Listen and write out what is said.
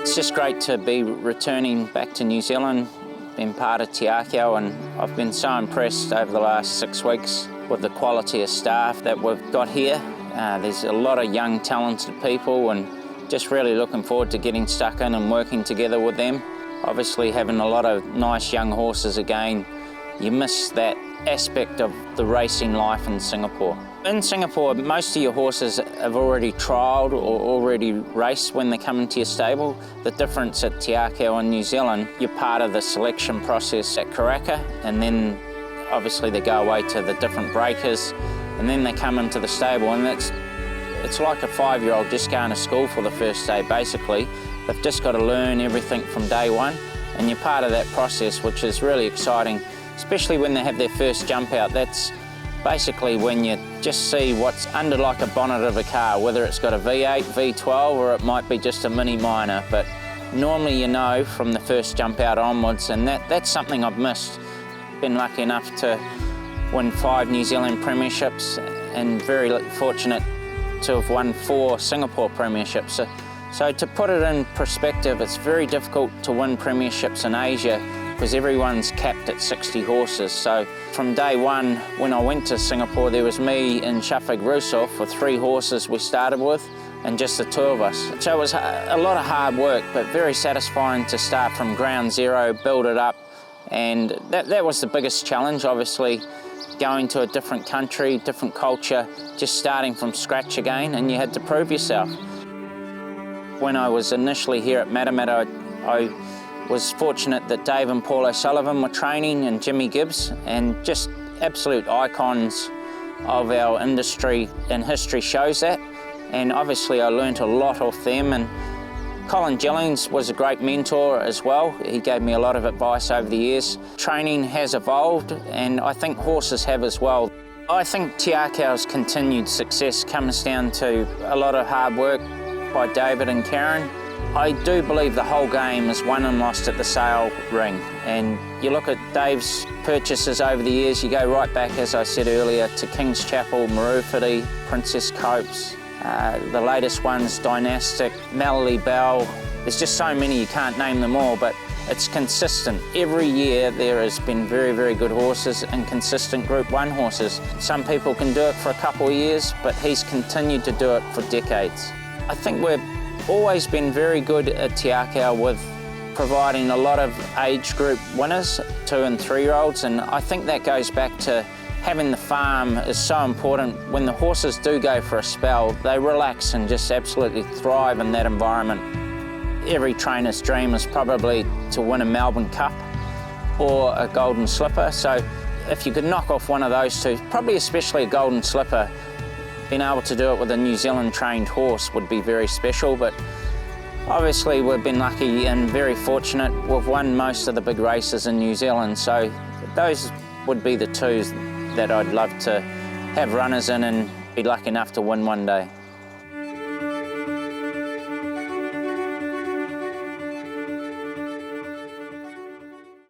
It's just great to be returning back to New Zealand, being part of Te Akau, and I've been so impressed over the last 6 weeks with the quality of staff that we've got here. There's a lot of young, talented people, and just really looking forward to getting stuck in and working together with them. Obviously, having a lot of nice young horses again, you miss that aspect of the racing life in Singapore. In Singapore, most of your horses have already trialled or already raced when they come into your stable. The difference at Te Akau in New Zealand, you're part of the selection process at Karaka, and then obviously they go away to the different breakers, and then they come into the stable, and it's like a 5-year-old just going to school for the first day, basically. They've just got to learn everything from day one, and you're part of that process, which is really exciting, especially when they have their first jump out. That's basically when you just see what's under like a bonnet of a car, whether it's got a V8, V12, or it might be just a mini minor. But normally you know from the first jump out onwards, and that's something I've missed. Been lucky enough to win 5 New Zealand premierships, and very fortunate to have won 4 Singapore premierships. So to put it in perspective, it's very difficult to win premierships in Asia because everyone's capped at 60 horses. So from day one, when I went to Singapore, there was me and Shafik Rusov with 3 horses we started with, and just the 2 of us. So it was a lot of hard work, but very satisfying to start from ground zero, build it up, and that was the biggest challenge, obviously, going to a different country, different culture, just starting from scratch again, and you had to prove yourself. When I was initially here at Matamata, I was fortunate that Dave and Paul O'Sullivan were training, and Jimmy Gibbs, and just absolute icons of our industry, and history shows that. And obviously I learnt a lot off them, and Colin Jillings was a great mentor as well. He gave me a lot of advice over the years. Training has evolved, and I think horses have as well. I think Te Akau's continued success comes down to a lot of hard work by David and Karen. I do believe the whole game is won and lost at the sale ring, and you look at Dave's purchases over the years, you go right back, as I said earlier, to King's Chapel, Marufiti, Princess Copes, the latest ones, Dynastic, Melody Bell. There's just so many, you can't name them all, but it's consistent. Every year there has been very, very good horses and consistent Group 1 horses. Some people can do it for a couple of years, but he's continued to do it for decades. I think we've always been very good at Te Akau with providing a lot of age group winners, 2 and 3-year-olds, and I think that goes back to having the farm is so important. When the horses do go for a spell, they relax and just absolutely thrive in that environment. Every trainer's dream is probably to win a Melbourne Cup or a Golden Slipper, so if you could knock off one of those 2, probably especially a Golden Slipper, being able to do it with a New Zealand trained horse would be very special. But obviously we've been lucky and very fortunate. We've won most of the big races in New Zealand, so those would be the 2s that I'd love to have runners in and be lucky enough to win one day.